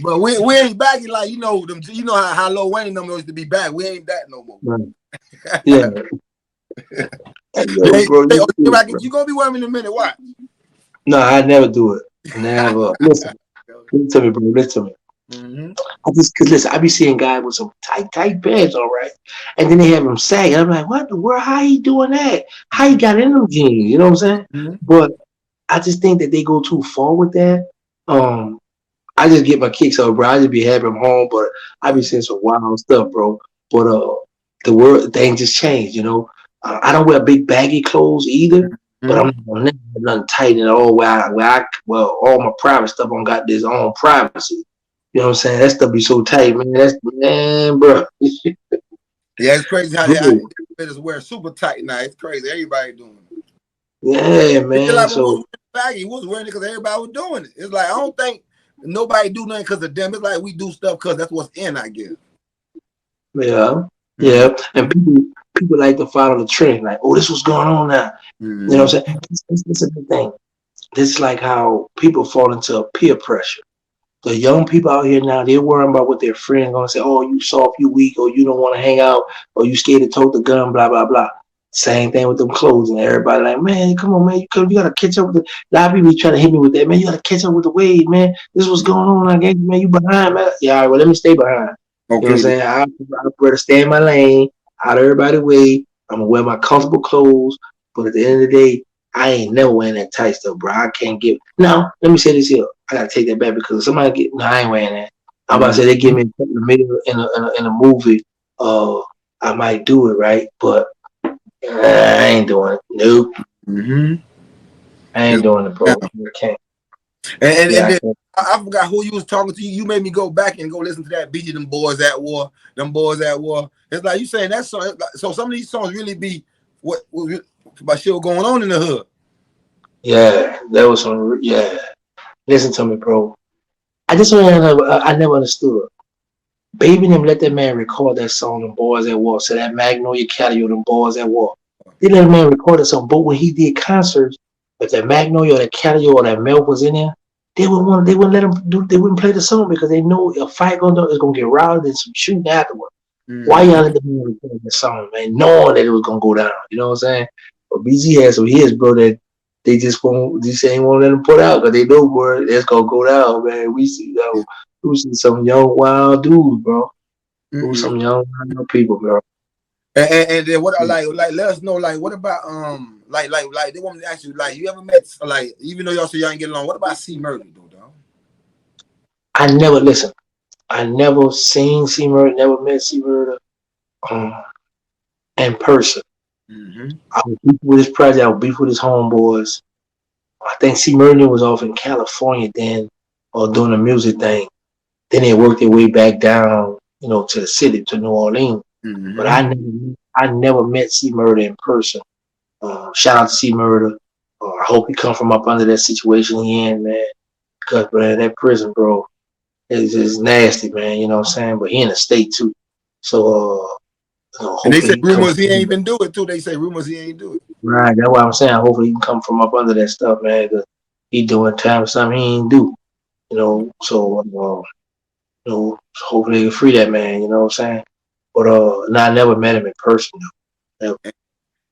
But we ain't baggy like them. You know how Lil Wayne them used to be back. We ain't that no more. Right. Yeah. Hey, yo, bro, Hey, oh, you, bro. Rocket, you gonna be with me in a minute? Watch. No, I never do it. Never. Listen to me, bro. Listen to me. Mm-hmm. I just, cause listen, I be seeing guys with some tight pants, all right, and then they have them sag. I'm like, what the world? How he doing that? How he got in them jeans? You know what I'm saying? Mm-hmm. But I just think that they go too far with that. Um, I just get my kicks up, bro. I just be happy I'm home, but I be Yeah. seeing some wild stuff, bro. But the world things just changed, you know. I don't wear big baggy clothes either, but I'm Mm-hmm. not gonna never wear nothing tight at all. Well, all my private stuff on got this own privacy. You know what I'm saying? That stuff be so tight, man. That's man, bro. Yeah, it's crazy how Bro. they just wear super tight now. It's crazy. Everybody doing it. Yeah, It's just man. like when we was So wearing baggy, we was wearing it because everybody was doing it. It's like I don't think nobody do nothing because of them. It's like we do stuff because that's what's in, I guess. yeah, Mm-hmm. yeah. And people like to follow the trend, like, oh, this what's going on now. You know Mm-hmm. what I'm saying? This is the thing. This is like how people fall into peer pressure. The young people out here now, they're worrying about what their friends gonna say. Oh, you soft, you weak, or you don't want to hang out, or you scared to tote the gun, blah blah blah. Same thing with them clothes, and everybody like, man, come on, man, you gotta catch up with the. A lot of people be trying to hit me with that, man. You gotta catch up with the wave, man. This is what's going on, I guess, man. You behind, man. Yeah, all right, well, let me stay behind. You know what I'm Okay. saying? I better stay in my lane, out of everybody's way. I'm gonna wear my comfortable clothes, but at the end of the day, I ain't never wearing that tight stuff, bro. I can't get. Now, let me say this here. I gotta take that back because somebody get. No, I ain't wearing that. I'm about to say they give Mm-hmm. me a couple of million in a movie. I might do it, right? But I ain't doing it. Nope, Mm-hmm. I ain't It's, doing it, yeah. bro. I can't. And Yeah, I then can't. I forgot who you was talking to. You made me go back and go listen to that BG, them boys at war, them boys at war. It's like you saying that song. So some of these songs really be what about shit going on in the hood. Yeah, that was some. Yeah, listen to me, bro. I never understood. Baby them let that man record that song, them boys at war. So that Magnolia Caddy, them boys at war. They let that man record that song. But when he did concerts, if that Magnolia or that Caddy or that Milk was in there, they wouldn't let him do they wouldn't play the song because they know a fight going on is gonna get riled and some shooting afterward. Why Mm-hmm. y'all let the man record that song, man, knowing that it was gonna go down? You know what I'm saying? But BG had some hits, bro, that they just won't just ain't won't let him put out because they know, bro, it's gonna go down, man. We see some young wild dudes, bro. Who's Mm-hmm. some young wild people, bro. And then what I like let us know like what about like they want me to ask you like you ever met like even though y'all say y'all ain't get along, what about C Murder though, dog? I never listen. I never seen C Murder, never met C Murder um, in person. Mm-hmm. I was beef with his project. I was beef with his homeboys. I think C Murder was off in California then, or doing the music thing. Then they worked their way back down, you know, to the city, to New Orleans. But Mm-hmm. I never met C Murder in person. Shout out to C Murder. I hope he come from up under that situation he in, man. Because man, that prison, bro, is just nasty, man. You know what I'm saying? But he in the state too. So And they hopefully say he can come rumors he ain't from even do it too. They say rumors he ain't do it. right. That's what I'm saying. Hopefully he can come from up under that stuff, man. Cause he doing time for something he ain't do. You know, so hopefully they can free that man. You know what I'm saying? But nah, I never met him in person though.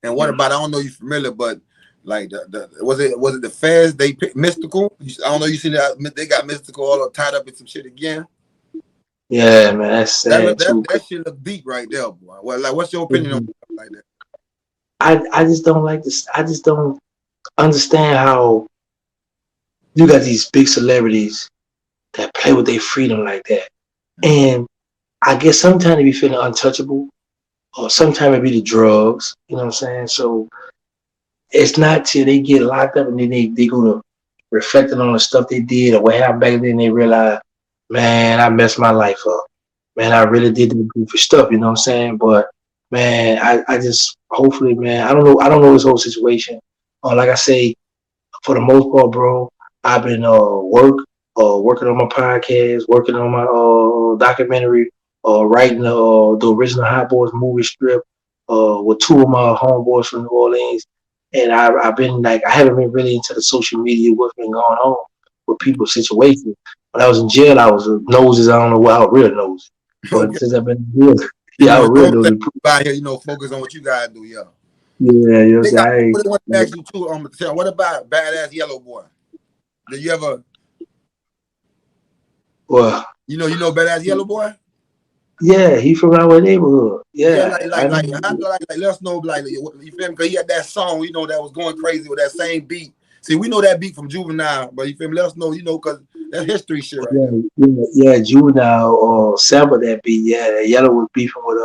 And what about I don't know you familiar, but like the was it the feds they picked mystical? I don't know you seen that they got mystical all tied up in some shit again. Yeah, man, that's That look sad too. that shit look deep right there, boy. Well, like what's your opinion on Mhm. stuff like that? I just don't like this. I just don't understand how you got these big celebrities that play with their freedom like that. Mm-hmm. And I guess sometimes they be feeling untouchable, or sometimes it be the drugs. You know what I'm saying? So it's not till they get locked up and then they go to reflecting on the stuff they did or what happened back then, they realize, man, I messed my life up. Man, I really did the goofy stuff, you know what I'm saying? But man, I just hopefully, man, I don't know this whole situation. Like I say, for the most part, bro, I've been working on my podcast, working on my documentary, writing the original Hot Boys movie strip with two of my homeboys from New Orleans, and I've been like I haven't been really into the social media what's been going on with people's situations. When I was in jail, I was noses. I don't know what I was real nosy, but Okay. since I've been here, You yeah, I know, was you real don't let nosy. out here, focus on what you gotta do, yeah. Yeah, you know what I'm They got saying? people that want to ask you too. Tell what about Badass Yellow Boy? Did you ever, Well, you know Badass Yellow Boy? yeah, he from our neighborhood. Yeah, Yeah, I know. let us know, like, you feel me? Cause he had that song, that was going crazy with that same beat. See, we know that beat from Juvenile, but you feel me? Let us know, cause that's history shit right Yeah, there. yeah, Juvenile sampled that beat. Yeah, Yellow was beefing with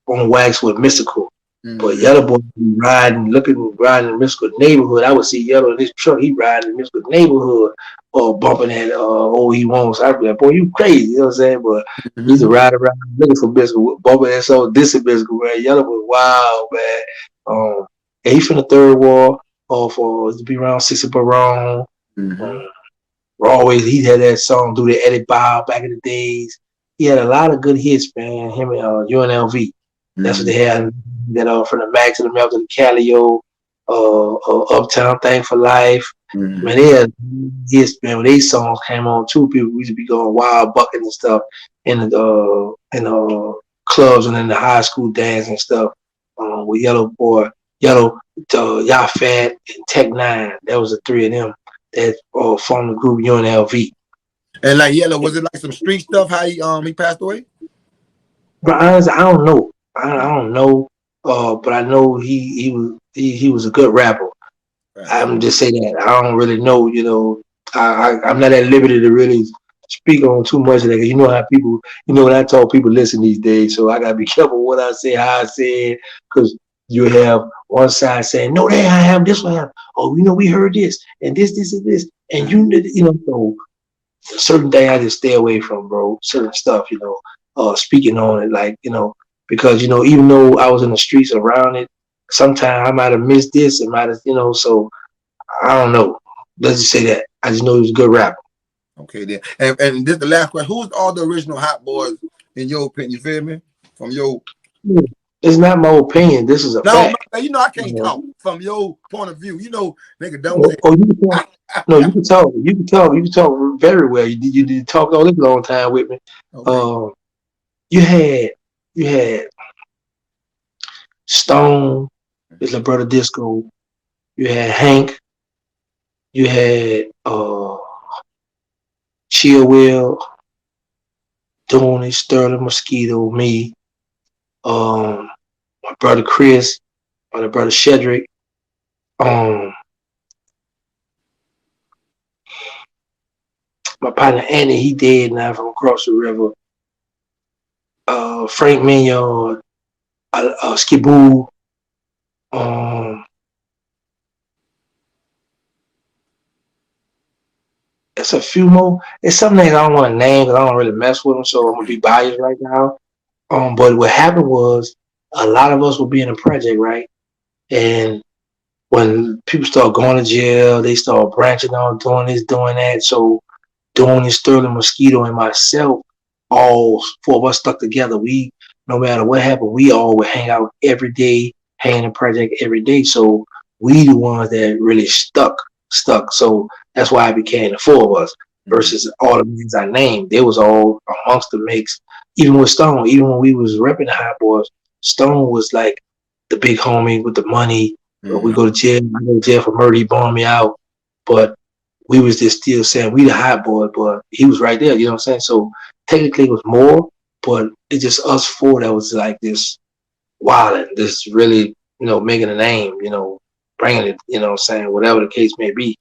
on wax with Mystical. But Mm-hmm. Yellow Boy be riding in Mystical neighborhood. I would see Yellow in his truck. He riding in Mystical neighborhood or bumping that oh he wants. I'd be like, boy, you crazy, you know what I'm saying? But he used to Mm-hmm. ride around looking for Mystical, bumping that song, dissing Mystical, man. Yellow was wild, man. And he from the third wall, for to be around 60 Barone. Mm-hmm. Always he had that song do the Eddie Bob back in the days. He had a lot of good hits, man. Him and UNLV. That's what they Mm-hmm. had. That from the Mac to the Mel to the Calio, Uptown Thing for Life. Man, they had hits, man. When these songs came on too, people used to be going wild bucking and stuff in the clubs and in the high school dance and stuff. With Yellow Boy, Yellow, Yafat, and Tech Nine. That was the three of them that formed the group UNLV. And like Yellow, was it like some street stuff? How he passed away? But honestly, I don't know. I don't know. But I know he was a good rapper. Facts. I'm just saying that I don't really know. I'm not at liberty to really speak on too much of that. You know how people, when I talk, people listen these days. So I gotta be careful what I say, how I say it, because you have one side saying, "No, they have this one have." Oh, we heard this and this and this, and so certain things I just stay away from, bro. Certain stuff, speaking on it, like, because even though I was in the streets around it, sometimes I might have missed this, and might have, so I don't know. Let's just say that. I just know he was a good rapper. Okay, then. And this the last question. Who's all the original Hot Boys in your opinion? You feel me? From your It's not my opinion. This is a no, fact. I You can't know. talk from your point of view. Nigga don't Oh, say you can talk. No, you can talk. You can talk. You can talk very well. You did talk all this long time with me. okay. Um, you had you had Stone, his little brother Disco. You had Hank. You had Chill Will, Dooney, Sterling, Mosquito, me, my brother Chris, my brother Shedrick, um, my partner Andy, he dead now from across the river. Frank Mignon, Skiboo, um, it's a few more. It's some names I don't want to name because I don't really mess with them, so I'm gonna be biased right now. But what happened was a lot of us were being a project, right? And when people start going to jail, they start branching out, doing this, doing that. So Dooney, Sterling, Mosquito, and myself, all four of us stuck together. We, no matter what happened, we all would hang out every day, hang in the project every day. So we the ones that really stuck. So that's why I became the four of us Mm-hmm. versus all the names I named. They was all amongst the mix. Even with Stone, even when we was repping the Hot Boys, Stone was like the big homie with the money. We Mm-hmm. go to jail. I go to jail for murder. He bummed me out, but we was just still saying we the Hot Boy, but he was right there. You know what I'm saying? So technically it was more, but it's just us four that was like this wilding, this really, making a name, bringing it, what I'm saying, whatever the case may be.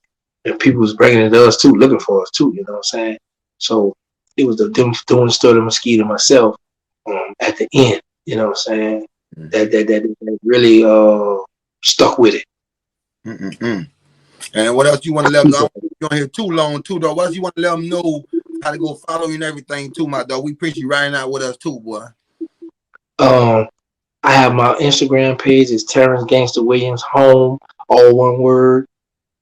And people was bringing it to us too, looking for us too, you know what I'm saying? So it was them doing the story of Mosquito myself at the end, you know what I'm saying? Mm-hmm. That really stuck with it. Mm-mm. And what else you want to let them know? I don't want you on here too long too, though. What else you want to let them know how to go follow you and everything too, my dog? We appreciate you riding out with us too, boy. Um, I have my Instagram page. It's Terrance Gangsta Williams Home, all one word.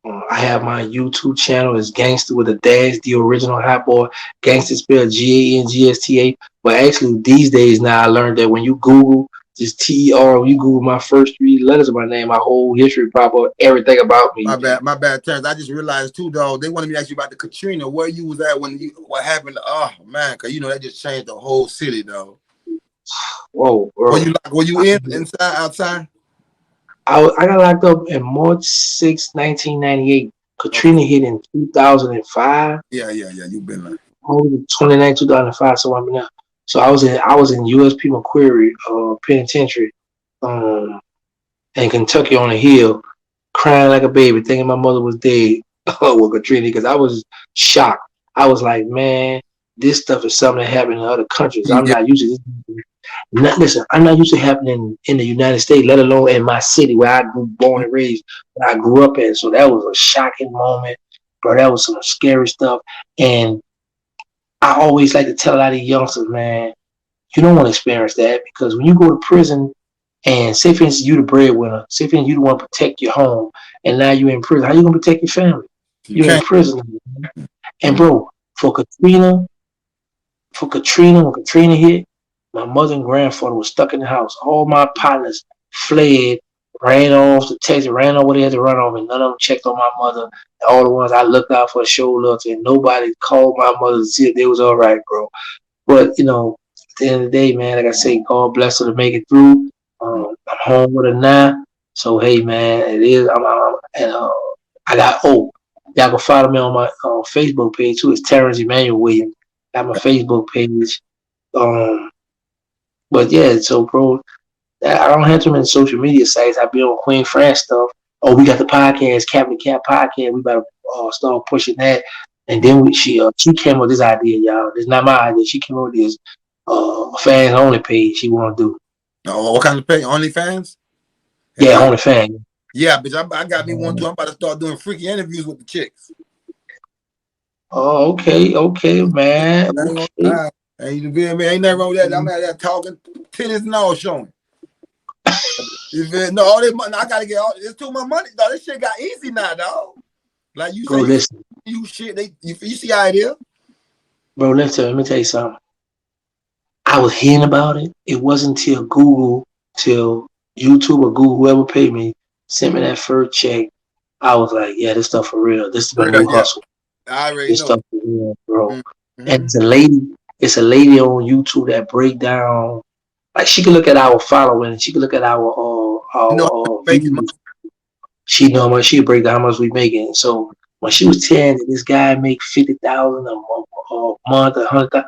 I have my YouTube channel. It's Gangsta with a dash, the original Hot Boy. Gangsta spelled Gangsta. But actually, these days now, I learned that when you Google just TER, when you Google my first three letters of my name, my whole history pop up, everything about me. My bad, Terrance. I just realized too, dog. They wanted me to ask you about the Katrina, where you was at what happened. Oh man, cause that just changed the whole city, dog. Whoa, Were bro. you were you inside, outside? I got locked up in March 6, 1998. Okay. Katrina hit in 2005. Yeah. You been like. 29, 2005. So I mean, so I was in USP McQuarrie penitentiary, um, in Kentucky on a hill, crying like a baby, thinking my mother was dead with Katrina because I was shocked. I was like, man, this stuff is something that happened in other countries. I'm Yeah. not used to this. Listen, I'm not used to happening in the United States, let alone in my city where I grew born and raised, where I grew up in. So that was a shocking moment, bro. That was some scary stuff. And I always like to tell a lot of youngsters, man, you don't want to experience that because when you go to prison and say for instance you the breadwinner, say for instance you the one to protect your home, and now you're in prison, how you gonna protect your family? You You're in can't. prison. And Mm. bro, for Katrina, when Katrina hit, my mother and grandfather was stuck in the house. All my partners fled, ran off to Texas, ran over there to run off, and none of them checked on my mother. And all the ones I looked out for show love to, and nobody called my mother to see if they was all right, bro. But at the end of the day, man, like I say, God bless her to make it through. I'm home with her now, so hey, man, it is. And I got y'all can follow me on my Facebook page too. It's Terrance Emmanuel Williams. Got my Facebook page. Um, but yeah, so bro, I don't have too many social media sites. I be on Queen France stuff. Oh, we got the podcast, Captain Cat podcast. We better start pushing that. And then she came up with this idea, y'all. It's not my idea. She came up with this fans only page she want to do. Oh, what kind of pay? OnlyFans? Yeah, Hell only fan. yeah, bitch. I got me one too. I'm about to start doing freaky interviews with the chicks. Oh, okay, Yeah, man. I ain't gonna Okay. lie. Ain't you feel me? Ain't nothing wrong with that. I'm out there talking, titties and all showing. You feel no all this money? I gotta get all. It's too much money, dog. This shit got easy now, dog. Like you say, Bro, listen. you shit. You see how it is? Bro, listen. Let me tell you something. I was hearing about it. It wasn't till YouTube or Google, whoever paid me, sent me that first check. I was like, yeah, this stuff for real. This is my Real, new yeah. hustle. I already This know. stuff for real, bro. And Mm-hmm. it's a lady on YouTube that break down. Like she can look at our following, she can look at our You know how much you making money? views. She know how much she break down how much we making. So when she was telling that this guy make 50,000 a month, 100,000,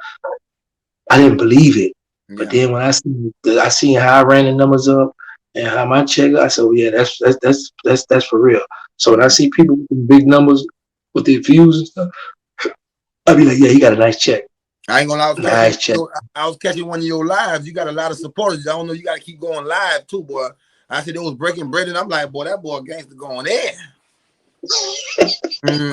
I didn't believe it. But Yeah. then when I seen how I ran the numbers up and how my check, I said, well, yeah, that's for real. So when I Mm-hmm. see people with big numbers with their views and stuff, I be like, yeah, he got a nice check, I ain't gonna lie, nice check. I was catching one of your lives. You got a lot of supporters. I don't know, you gotta keep going live too, boy. I said it was breaking bread, and I'm like, boy, that boy gangster going in.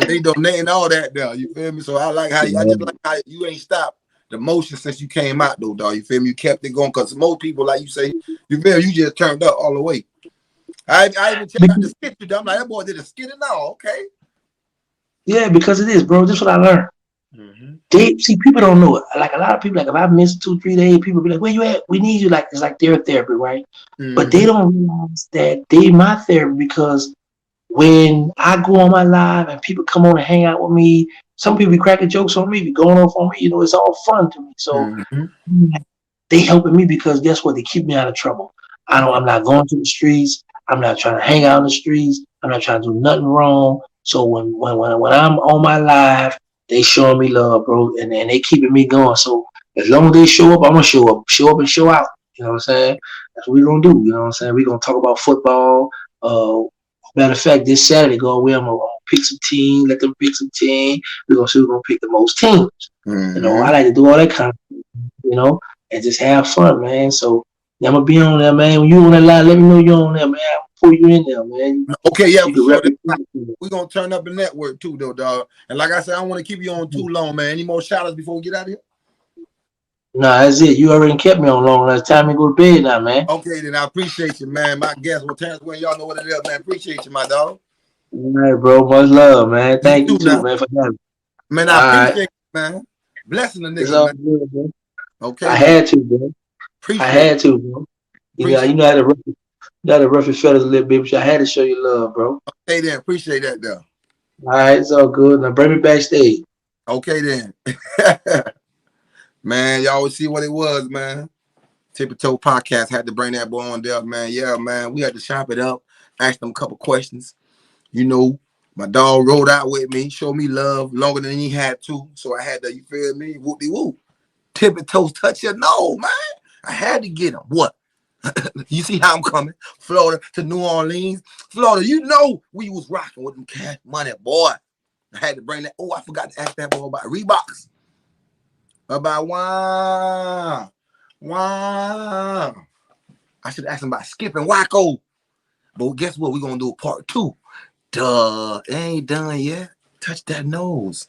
They donating all that there. You feel me? So I like how I just like how you ain't stopped the motion since you came out though, dog. You feel me? You kept it going because most people, like you say, you feel me? You just turned up all the way. I even checked out the skit you done. I'm like, that boy did a skit and all. Okay. Yeah, because it is, bro. This is what I learned. Mm-hmm. They see people don't know it. Like a lot of people, like if I miss 2, 3 days, people be like, "Where you at? We need you." Like it's like their therapy, right? But they Mm-hmm. don't realize that they my therapy because when I go on my live and people come on and hang out with me, some people be cracking jokes on me, be going off on me. It's all fun to me. So Mm-hmm. they helping me because guess what? They keep me out of trouble. I'm not going to the streets. I'm not trying to hang out in the streets. I'm not trying to do nothing wrong. So when I'm on my live, they showing me love, bro, and they keeping me going. So as long as they show up, I'm gonna show up and show out. You know what I'm saying? That's what we're gonna do. You know what I'm saying? We're gonna talk about football. Matter of fact, this Saturday, go away. I'm gonna pick some team. Let them pick some team. We're gonna see who's gonna pick the most teams. I Mm-hmm. like to do all that kind of and just have fun, man. So yeah, I'm gonna be on there, man. When you on that line, let me know you're on there, man. I'll pull you in there, man. Okay, yeah, You for can sure. rep your platform. We're gonna turn up the network too, though, dog. And like I said, I don't want to keep you on too long, man. Any more shout outs before we get out of here? Nah, that's it. You already kept me on long enough. It's time to go to bed now, man. Okay, then I appreciate you, man. My guest, well, Terrance, when y'all know what it is, man. Appreciate you, my dog. All right, bro. Much love, man. You Thank you too, too, now. man, for having me. Man, All I right. appreciate you, man. Blessing the It's nigga, all man. good, bro. Okay, I then. had to, bro. I Appreciate it. had to, bro. Appreciate You know how to rough your feathers a little bit, but I had to show you love, bro. it. Okay, then. Appreciate that, though. All right, it's all good. Now bring me backstage. Okay, then. Man, y'all see what it was, man. Tippie Toe podcast had to bring that boy on there, man. Yeah, man. We had to chop it up. asked them a couple questions. You know, my dog rode out with me, showed me love longer than he had to. So I had to, you feel me? Whoop-de-whoop. Tippie Toes touch your nose, man. I had to get him. What? You see how I'm coming? Florida to New Orleans. Florida, you know we was rocking with them Cash Money, boy. I had to bring that. Oh, I forgot to ask that boy about Reeboks. About wow. I should ask him about Skip and Wacko. But guess what? We're going to do a part 2. Duh. It ain't done yet. Touch that nose.